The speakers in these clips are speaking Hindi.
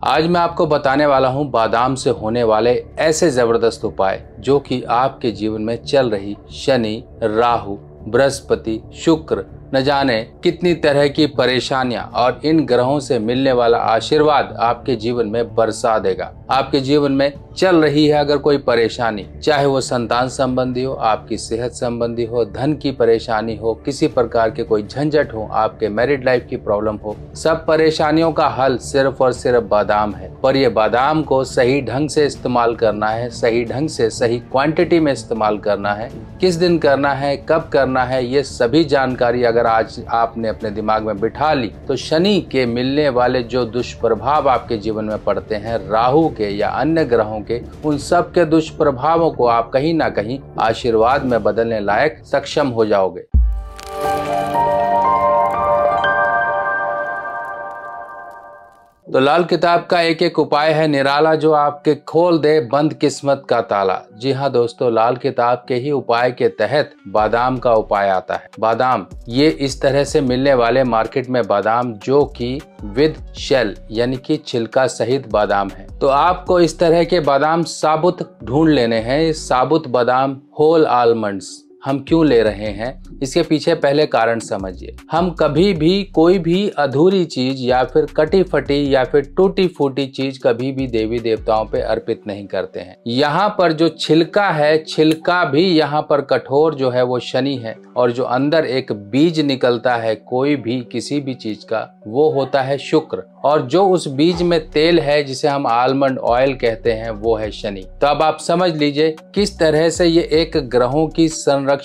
आज मैं आपको बताने वाला हूं बादाम से होने वाले ऐसे जबरदस्त उपाय जो कि आपके जीवन में चल रही शनि, राहु, बृहस्पति, शुक्र न जाने कितनी तरह की परेशानियां और इन ग्रहों से मिलने वाला आशीर्वाद आपके जीवन में बरसा देगा। आपके जीवन में चल रही है अगर कोई परेशानी, चाहे वो संतान संबंधी हो, आपकी सेहत संबंधी हो, धन की परेशानी हो, किसी प्रकार के कोई झंझट हो, आपके मैरिड लाइफ की प्रॉब्लम हो, सब परेशानियों का हल सिर्फ और सिर्फ बादाम है। पर ये बादाम को सही ढंग से इस्तेमाल करना है, सही ढंग से सही क्वांटिटी में इस्तेमाल करना है, किस दिन करना है, कब करना है, ये सभी जानकारी अगर आज आपने अपने दिमाग में बिठा ली तो शनि के मिलने वाले जो दुष्प्रभाव आपके जीवन में पड़ते हैं, राहु के या अन्य ग्रहों के, उन सब के दुष्प्रभावों को आप कहीं ना कहीं आशीर्वाद में बदलने लायक सक्षम हो जाओगे। तो लाल किताब का एक एक उपाय है निराला जो आपके खोल दे बंद किस्मत का ताला। जी हाँ दोस्तों, लाल किताब के ही उपाय के तहत बादाम का उपाय आता है। बादाम ये इस तरह से मिलने वाले मार्केट में बादाम जो कि विद शेल यानी कि छिलका सहित बादाम है। तो आपको इस तरह के बादाम साबुत ढूंढ लेने हैं। साबुत बादाम, होल आलमंड्स हम क्यों ले रहे हैं, इसके पीछे पहले कारण समझिए। हम कभी भी कोई भी अधूरी चीज या फिर कटी फटी या फिर टूटी फूटी चीज कभी भी देवी देवताओं पे अर्पित नहीं करते हैं। यहाँ पर जो छिलका है, छिलका भी यहाँ पर कठोर जो है वो शनि है, और जो अंदर एक बीज निकलता है कोई भी किसी भी चीज का, वो होता है शुक्र, और जो उस बीज में तेल है जिसे हम आलमंड ऑयल कहते हैं वो है शनि। तो अब आप समझ लीजिए किस तरह से ये एक ग्रहों की संरचना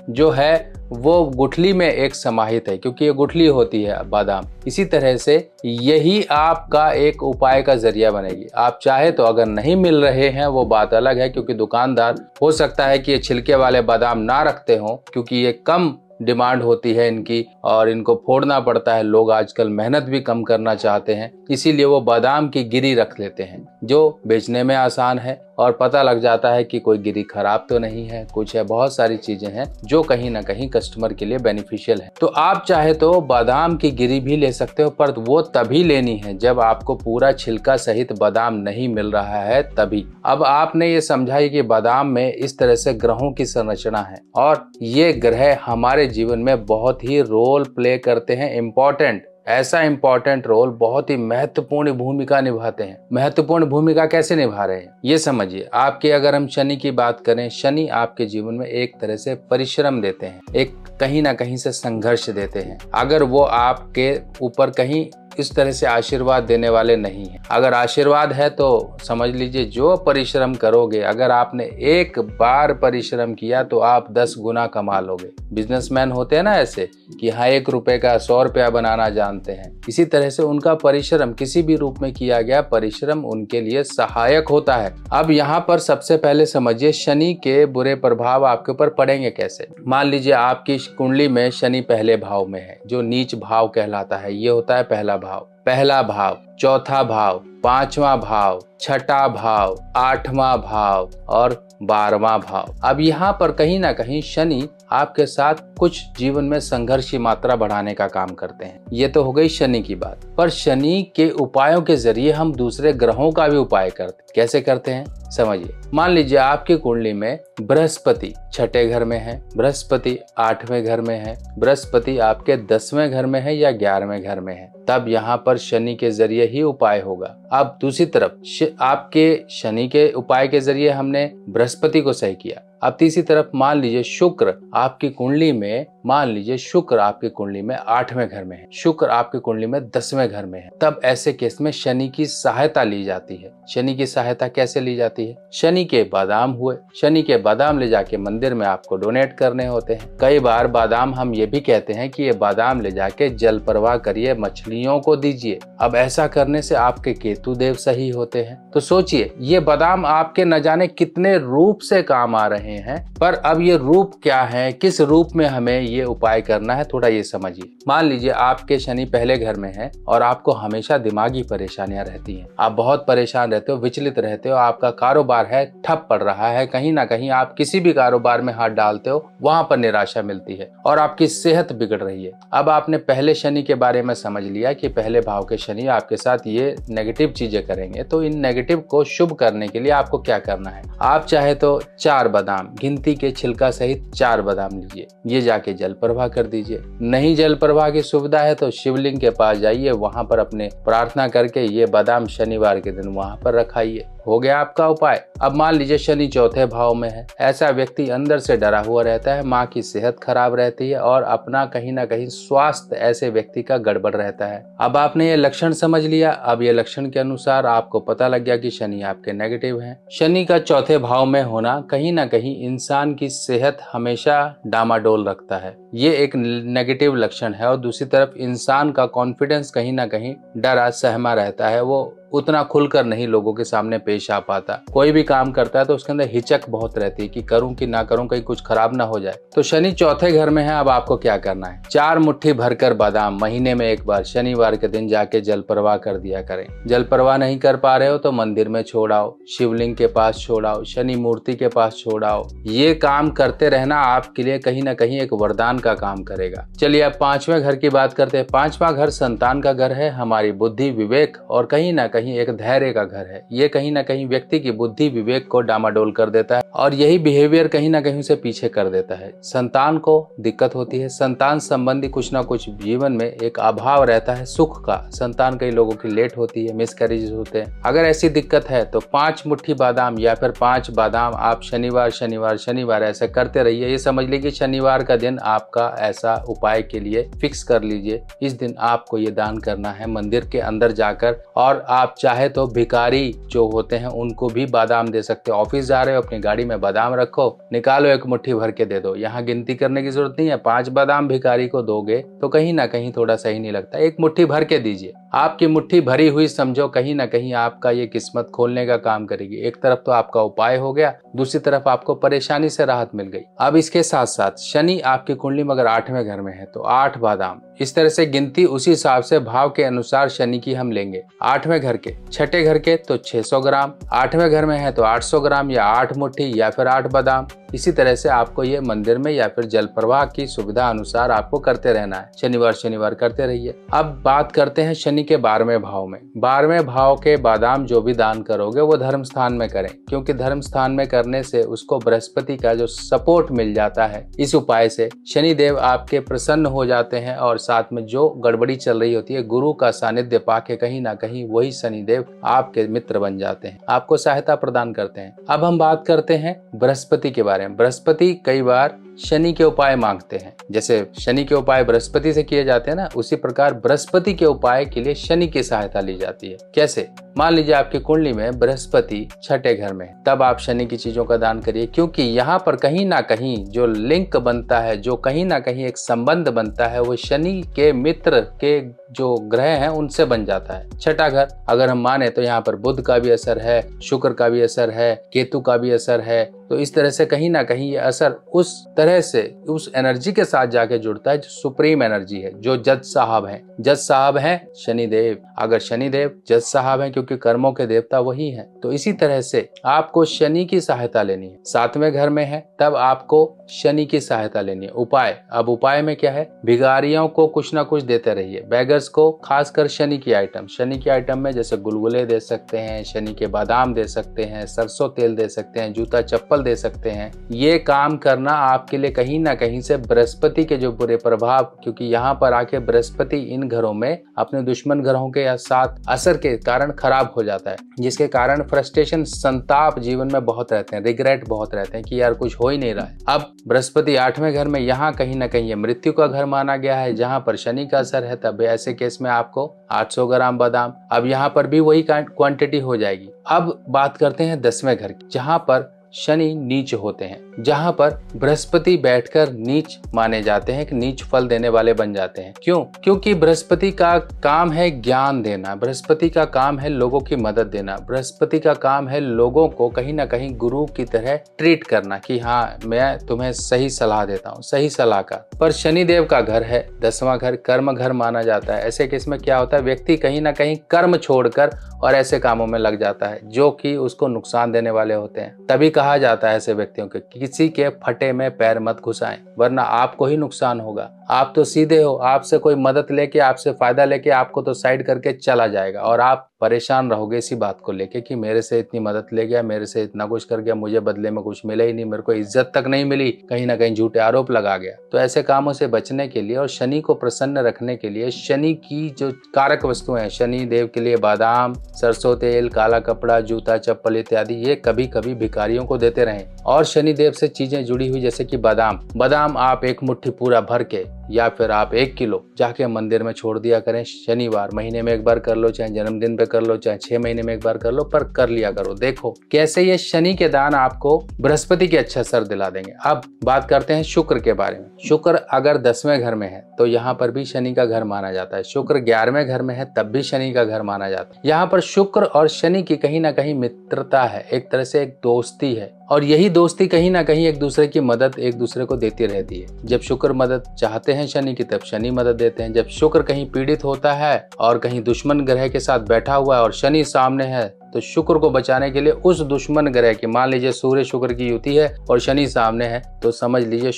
जो है वो गुठली में एक समाहित है, क्योंकि ये गुठली होती है बादाम। इसी तरह से यही आपका एक उपाय का जरिया बनेगी। आप चाहे तो अगर नहीं मिल रहे हैं वो बात अलग है, क्योंकि दुकानदार हो सकता है कि ये छिलके वाले बादाम ना रखते हों, क्योंकि ये कम डिमांड होती है इनकी और इनको फोड़ना पड़ता है। लोग आजकल मेहनत भी कम करना चाहते हैं, इसीलिए वो बादाम की गिरी रख लेते हैं जो बेचने में आसान है और पता लग जाता है कि कोई गिरी खराब तो नहीं है, कुछ है, बहुत सारी चीजें हैं जो कहीं ना कहीं कस्टमर के लिए बेनिफिशियल है। तो आप चाहे तो बादाम की गिरी भी ले सकते हो, पर वो तभी लेनी है जब आपको पूरा छिलका सहित बादाम नहीं मिल रहा है, तभी। अब आपने ये समझा कि बादाम में इस तरह से ग्रहों की संरचना है और ये ग्रह हमारे जीवन में बहुत ही रोल प्ले करते हैं, इम्पोर्टेंट, ऐसा इम्पोर्टेंट रोल, बहुत ही महत्वपूर्ण भूमिका निभाते हैं। महत्वपूर्ण भूमिका कैसे निभा रहे हैं ये समझिए। आपके अगर हम शनि की बात करें, शनि आपके जीवन में एक तरह से परिश्रम देते हैं, एक कहीं ना कहीं से संघर्ष देते हैं। अगर वो आपके ऊपर कहीं इस तरह से आशीर्वाद देने वाले नहीं है, अगर आशीर्वाद है तो समझ लीजिए जो परिश्रम करोगे, अगर आपने एक बार परिश्रम किया तो आप 10 गुना कमा लोगे। बिजनेसमैन होते हैं ना ऐसे कि हाँ 1 रुपए का 100 रुपया बनाना जानते हैं, इसी तरह से उनका परिश्रम किसी भी रूप में किया गया परिश्रम उनके लिए सहायक होता है। अब यहाँ पर सबसे पहले समझिए शनि के बुरे प्रभाव आपके ऊपर पड़ेंगे कैसे। मान लीजिए आपकी कुंडली में शनि पहले भाव में है, जो नीच भाव कहलाता है। ये होता है पहला भाव, चौथा भाव, 5वां भाव, 6ठा भाव, 8वां भाव और 12वां भाव। अब यहाँ पर कहीं ना कहीं शनि आपके साथ कुछ जीवन में संघर्ष की मात्रा बढ़ाने का काम करते हैं। ये तो हो गई शनि की बात। पर शनि के उपायों के जरिए हम दूसरे ग्रहों का भी उपाय करते हैं। कैसे करते हैं समझिए। मान लीजिए आपकी कुंडली में बृहस्पति 6ठे घर में है, बृहस्पति 8वें घर में है, बृहस्पति आपके 10वें घर में है या 11वें घर में है, तब यहाँ पर शनि के जरिए ही उपाय होगा। अब दूसरी तरफ आपके शनि के उपाय के जरिए हमने बृहस्पति को सही किया। अब तीसरी तरफ मान लीजिए शुक्र आपकी कुंडली में, मान लीजिए शुक्र आपकी कुंडली में 8वें घर में है, शुक्र आपकी कुंडली में 10वें घर में है, तब ऐसे केस में शनि की सहायता ली जाती है। शनि की सहायता कैसे ली जाती है? शनि के बादाम हुए, शनि के बादाम ले जाके मंदिर में आपको डोनेट करने होते हैं। कई बार बादाम हम ये भी कहते हैं कि ये बादाम ले जाके जल प्रवाह करिए, मछलियों को दीजिए। अब ऐसा करने से आपके केतु देव सही होते हैं। तो सोचिए ये बादाम आपके न जाने कितने रूप से काम आ रहे हैं, पर अब ये रूप क्या है, किस रूप में हमें ये उपाय करना है, थोड़ा ये समझिए। मान लीजिए आपके शनि पहले घर में है और आपको हमेशा दिमागी परेशानियां रहती हैं, आप बहुत परेशान रहते हो, विचलित रहते हो, आपका कारोबार है ठप पड़ रहा है, कहीं ना कहीं आप किसी भी कारोबार में हाथ डालते हो वहां पर निराशा मिलती है और आपकी सेहत बिगड़ रही है। अब आपने पहले शनि के बारे में समझ लिया कि पहले भाव के शनि आपके साथ ये नेगेटिव चीजें करेंगे, तो इन नेगेटिव को शुभ करने के लिए आपको क्या करना है, आप चाहे तो 4 बादाम, गिनती के छिलका सहित 4 बादाम लीजिए, ये जाके जल प्रवाह कर दीजिए। नहीं जल प्रवाह की सुविधा है तो शिवलिंग के पास जाइए, वहां पर अपने प्रार्थना करके ये बादाम शनिवार के दिन वहां पर रखाइए। हो गया आपका उपाय। अब मान लीजिए शनि चौथे भाव में है, ऐसा व्यक्ति अंदर से डरा हुआ रहता है, माँ की सेहत खराब रहती है और अपना कहीं ना कहीं स्वास्थ्य ऐसे व्यक्ति का गड़बड़ रहता है। अब आपने ये लक्षण समझ लिया, अब ये लक्षण के अनुसार आपको पता लग गया कि शनि आपके नेगेटिव हैं। शनि का चौथे भाव में होना कहीं ना कहीं इंसान की सेहत हमेशा डामाडोल रखता है, ये एक नेगेटिव लक्षण है। और दूसरी तरफ इंसान का कॉन्फिडेंस कहीं ना कहीं डरा सहमा रहता है, वो उतना खुलकर नहीं लोगों के सामने पेश आ पाता। कोई भी काम करता है तो उसके अंदर हिचक बहुत रहती है कि करूं कि ना करूं, कहीं कुछ खराब ना हो जाए। तो शनि चौथे घर में है, अब आपको क्या करना है, 4 मुट्ठी भरकर बादाम महीने में एक बार शनिवार के दिन जाके जल प्रवाह कर दिया करें। जल प्रवाह नहीं कर पा रहे हो तो मंदिर में छोड़ाओ, शिवलिंग के पास छोड़ाओ, शनि मूर्ति के पास छोड़ाओ। ये काम करते रहना आपके लिए कहीं ना कहीं एक वरदान का काम करेगा। चलिए अब 5वें घर की बात करते हैं। 5वां घर संतान का घर है, हमारी बुद्धि विवेक और कहीं ना कहीं एक धैर्य का घर है। ये कहीं ना कहीं व्यक्ति की बुद्धि विवेक को डामाडोल कर देता है और यही बिहेवियर कहीं ना कहीं उसे पीछे कर देता है। संतान को दिक्कत होती है, संतान संबंधी कुछ ना कुछ जीवन में एक अभाव रहता है सुख का। संतान कई लोगों की लेट होती है, मिसकैरेज होते हैं। अगर ऐसी दिक्कत है तो 5 मुट्ठी बादाम या फिर 5 बादाम आप शनिवार शनिवार शनिवार ऐसा करते रहिए। ये समझ लीजिए शनिवार का दिन आपका ऐसा उपाय के लिए फिक्स कर लीजिए। इस दिन आपको ये दान करना है मंदिर के अंदर जाकर, और आप चाहे तो भिखारी जो होते हैं उनको भी बादाम दे सकते हो। ऑफिस जा रहे हो अपनी गाड़ी में बादाम रखो, निकालो, एक मुट्ठी भर के दे दो। यहाँ गिनती करने की जरूरत नहीं है, 5 बादाम भिखारी को दोगे तो कहीं ना कहीं थोड़ा सही नहीं लगता, एक मुट्ठी भर के दीजिए। आपकी मुट्ठी भरी हुई समझो कहीं ना कहीं आपका ये किस्मत खोलने का काम करेगी। एक तरफ तो आपका उपाय हो गया, दूसरी तरफ आपको परेशानी से राहत मिल गई। अब इसके साथ साथ शनि आपकी कुंडली में अगर 8वें घर में है तो 8 बादाम, इस तरह से गिनती उसी हिसाब से भाव के अनुसार शनि की हम लेंगे। 8वें घर के, छठे घर के तो 600 ग्राम, 8वें घर में है तो 800 ग्राम या 8 मुट्ठी या फिर 8 बादाम। इसी तरह से आपको ये मंदिर में या फिर जल प्रवाह की सुविधा अनुसार आपको करते रहना है, शनिवार शनिवार करते रहिए। अब बात करते हैं शनि के 12वें भाव में। 12वें भाव के बादाम जो भी दान करोगे वो धर्म स्थान में करें, क्योंकि धर्म स्थान में करने से उसको बृहस्पति का जो सपोर्ट मिल जाता है। इस उपाय से शनिदेव आपके प्रसन्न हो जाते हैं और साथ में जो गड़बड़ी चल रही होती है गुरु का सानिध्य पाके कहीं ना कहीं वही शनिदेव आपके मित्र बन जाते हैं, आपको सहायता प्रदान करते हैं। अब हम बात करते हैं बृहस्पति के बारे में। बृहस्पति कई बार शनि के उपाय मांगते हैं, जैसे शनि के उपाय बृहस्पति से किए जाते हैं ना, उसी प्रकार बृहस्पति के उपाय के लिए शनि की सहायता ली जाती है। कैसे? मान लीजिए आपकी कुंडली में बृहस्पति छठे घर में, तब आप शनि की चीजों का दान करिए, क्योंकि यहाँ पर कहीं ना कहीं जो लिंक बनता है, जो कहीं ना कहीं एक संबंध बनता है, वो शनि के मित्र के जो ग्रह हैं उनसे बन जाता है। छठा घर अगर हम माने तो यहाँ पर बुध का भी असर है, शुक्र का भी असर है, केतु का भी असर है। तो इस तरह से कहीं ना कहीं ये असर उस तरह से उस एनर्जी के साथ जाके जुड़ता है जो सुप्रीम एनर्जी है, जो जज साहब हैं। जज साहब हैं शनिदेव। अगर शनिदेव जज साहब हैं, क्योंकि कर्मों के देवता वही हैं, तो इसी तरह से आपको शनि की सहायता लेनी है। 7वें घर में है तब आपको शनि की सहायता लेनी है। उपाय, अब उपाय में क्या है, भिखारियों को कुछ ना कुछ देते रहिए, बेगर्स को, खासकर शनि की आइटम। शनि की आइटम में जैसे गुलगुले दे सकते हैं, शनि के बादाम दे सकते हैं, सरसों तेल दे सकते हैं, जूता चप्पल दे सकते हैं। ये काम करना आपके लिए कहीं ना कहीं से बृहस्पति के जो बुरे प्रभाव, क्योंकि यहाँ पर आके बृहस्पति इन घरों में अपने दुश्मन ग्रहों के या साथ असर के कारण खराब हो जाता है, जिसके कारण फ्रस्ट्रेशन, संताप जीवन में बहुत रहते हैं, रिग्रेट बहुत रहते हैं कि यार कुछ हो ही नहीं रहा है। अब बृहस्पति 8वें घर में, यहाँ कहीं ना कहीं ये मृत्यु का घर माना गया है, जहाँ पर शनि का असर है, तब ऐसे केस में आपको 800 ग्राम बादाम, अब यहाँ पर भी वही क्वांटिटी हो जाएगी। अब बात करते हैं 10वें घर की, जहाँ पर शनि नीच होते हैं, जहां पर बृहस्पति बैठकर नीच माने जाते हैं कि नीच फल देने वाले बन जाते हैं। क्यों? क्योंकि बृहस्पति का काम है ज्ञान देना, बृहस्पति का काम है लोगों की मदद देना, बृहस्पति का काम है लोगों को कहीं ना कहीं गुरु की तरह ट्रीट करना कि हाँ मैं तुम्हें सही सलाह देता हूँ, सही सलाह का। पर शनिदेव का घर है 10वां घर, कर्म घर माना जाता है। ऐसे केस में क्या होता है, व्यक्ति कहीं ना कहीं कर्म छोड़कर और ऐसे कामों में लग जाता है जो कि उसको नुकसान देने वाले होते हैं। तभी कहा जाता है ऐसे व्यक्तियों के किसी के फटे में पैर मत घुसाएं, वरना आपको ही नुकसान होगा। आप तो सीधे हो, आपसे कोई मदद लेके, आपसे फायदा लेके आपको तो साइड करके चला जाएगा और आप परेशान रहोगे इसी बात को लेके कि मेरे से इतनी मदद ले गया, मेरे से इतना कुछ कर गया, मुझे बदले में कुछ मिला ही नहीं, मेरे को इज्जत तक नहीं मिली, कहीं ना कहीं झूठे आरोप लगा गया। तो ऐसे कामों से बचने के लिए और शनि को प्रसन्न रखने के लिए शनि की जो कारक वस्तुएं हैं, शनि देव के लिए बादाम, सरसों तेल, काला कपड़ा, जूता, चप्पल इत्यादि ये कभी कभी भिखारियों को देते रहें। और शनि देव से चीजें जुड़ी हुई जैसे कि बादाम आप एक मुट्ठी पूरा भर के या फिर आप 1 किलो जाके मंदिर में छोड़ दिया करें। शनिवार महीने में एक बार कर लो, चाहे जन्मदिन पे कर लो, चाहे 6 महीने में एक बार कर लो, पर कर लिया करो। देखो कैसे ये शनि के दान आपको बृहस्पति के अच्छा असर दिला देंगे। अब बात करते हैं शुक्र के बारे में। शुक्र अगर 10वें घर में है तो यहाँ पर भी शनि का घर माना जाता है। शुक्र 11वें घर में है तब भी शनि का घर माना जाता है। यहाँ पर शुक्र और शनि की कहीं ना कहीं मित्रता है, एक तरह से एक दोस्ती है, और यही दोस्ती कहीं ना कहीं एक दूसरे की मदद एक दूसरे को देती रहती है। जब शुक्र मदद चाहते हैं शनि की, तब शनि मदद देते हैं। जब शुक्र कहीं पीड़ित होता है और कहीं दुश्मन ग्रह के साथ बैठा हुआ है और शनि सामने है, तो शुक्र को बचाने के लिए उस दुश्मन ग्रह की, मान लीजिए सूर्य शुक्र की युति है और शनि सामने है, तो समझ लीजिए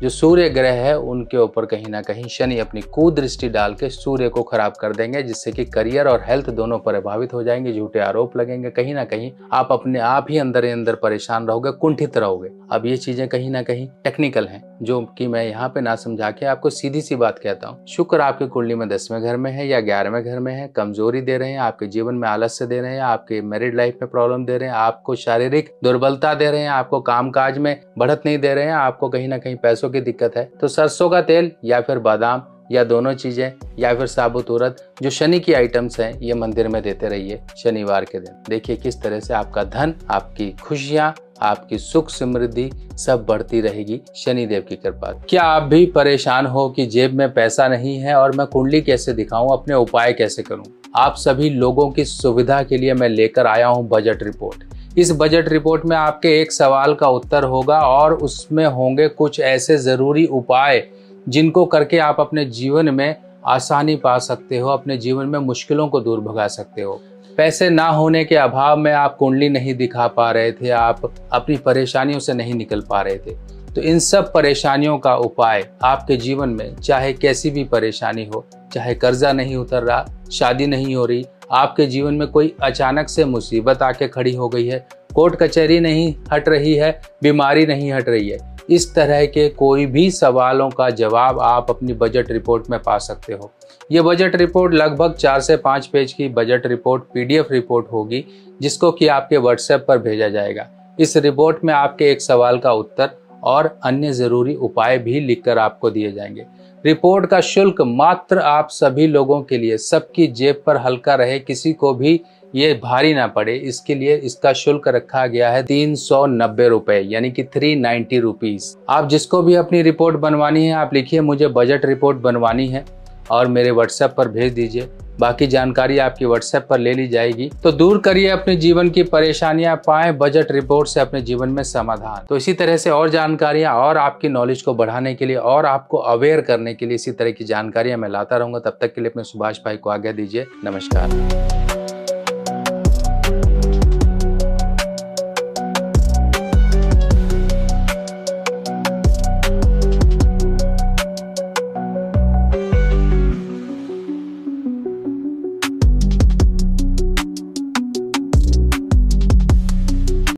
सूर्य ग्रह है उनके ऊपर कहीं ना कहीं शनि अपनी कुदृष्टि डाल के सूर्य को खराब कर देंगे, जिससे कि करियर और हेल्थ दोनों प्रभावित हो जाएंगे, झूठे आरोप लगेंगे, कहीं ना कहीं आप अपने आप ही अंदर परेशान रहोगे, कुंठित रहोगे। अब ये चीजें कहीं ना कहीं टेक्निकल हैं जो कि मैं यहाँ पे ना समझा के आपको सीधी सी बात कहता हूँ। शुक्र आपकी कुंडली में 10वें घर में है या 11वें घर में है, कमजोरी दे रहे हैं, आपके जीवन में आलस्य दे रहे हैं, आपके मैरिड लाइफ में प्रॉब्लम दे रहे हैं, आपको शारीरिक दुर्बलता दे रहे हैं, आपको कामकाज में बढ़त नहीं दे रहे हैं, आपको कहीं ना कहीं पैसों की दिक्कत है, तो सरसों का तेल या फिर बादाम या दोनों चीजें या फिर साबुत उड़द जो शनि की आइटम्स हैं ये मंदिर में देते रहिए शनिवार के दिन। देखिए किस तरह से आपका धन, आपकी खुशियां, आपकी सुख समृद्धि सब बढ़ती रहेगी शनिदेव की कृपा। क्या आप भी परेशान हो कि जेब में पैसा नहीं है और मैं कुंडली कैसे दिखाऊं, अपने उपाय कैसे करूं? आप सभी लोगों की सुविधा के लिए मैं लेकर आया हूं बजट रिपोर्ट। इस बजट रिपोर्ट में आपके एक सवाल का उत्तर होगा और उसमें होंगे कुछ ऐसे जरूरी उपाय जिनको करके आप अपने जीवन में आसानी पा सकते हो, अपने जीवन में मुश्किलों को दूर भगा सकते हो। पैसे ना होने के अभाव में आप कुंडली नहीं दिखा पा रहे थे, आप अपनी परेशानियों से नहीं निकल पा रहे थे, तो इन सब परेशानियों का उपाय आपके जीवन में, चाहे कैसी भी परेशानी हो, चाहे कर्जा नहीं उतर रहा, शादी नहीं हो रही, आपके जीवन में कोई अचानक से मुसीबत आके खड़ी हो गई है, कोर्ट कचहरी नहीं हट रही है, बीमारी नहीं हट रही है, इस तरह के कोई भी सवालों का जवाब आप अपनी बजट रिपोर्ट में पा सकते हो। ये बजट रिपोर्ट लगभग 4 से 5 पेज की बजट रिपोर्ट PDF रिपोर्ट होगी, जिसको कि आपके WhatsApp पर भेजा जाएगा। इस रिपोर्ट में आपके एक सवाल का उत्तर और अन्य जरूरी उपाय भी लिखकर आपको दिए जाएंगे। रिपोर्ट का शुल्क मात्र आप सभी लोगों के लिए, सबकी जेब पर हल्का रहे, किसी को भी ये भारी ना पड़े, इसके लिए इसका शुल्क रखा गया है 390 रुपए, यानी कि 390 रुपीज। आप जिसको भी अपनी रिपोर्ट बनवानी है, आप लिखिए मुझे बजट रिपोर्ट बनवानी है और मेरे WhatsApp पर भेज दीजिए। बाकी जानकारी आपकी WhatsApp पर ले ली जाएगी। तो दूर करिए अपने जीवन की परेशानियां, पाएं बजट रिपोर्ट से अपने जीवन में समाधान। तो इसी तरह से और जानकारियां और आपकी नॉलेज को बढ़ाने के लिए और आपको अवेयर करने के लिए इसी तरह की जानकारियां मैं लाता रहूंगा। तब तक के लिए अपने सुभाष भाई को आज्ञा दीजिए। नमस्कार।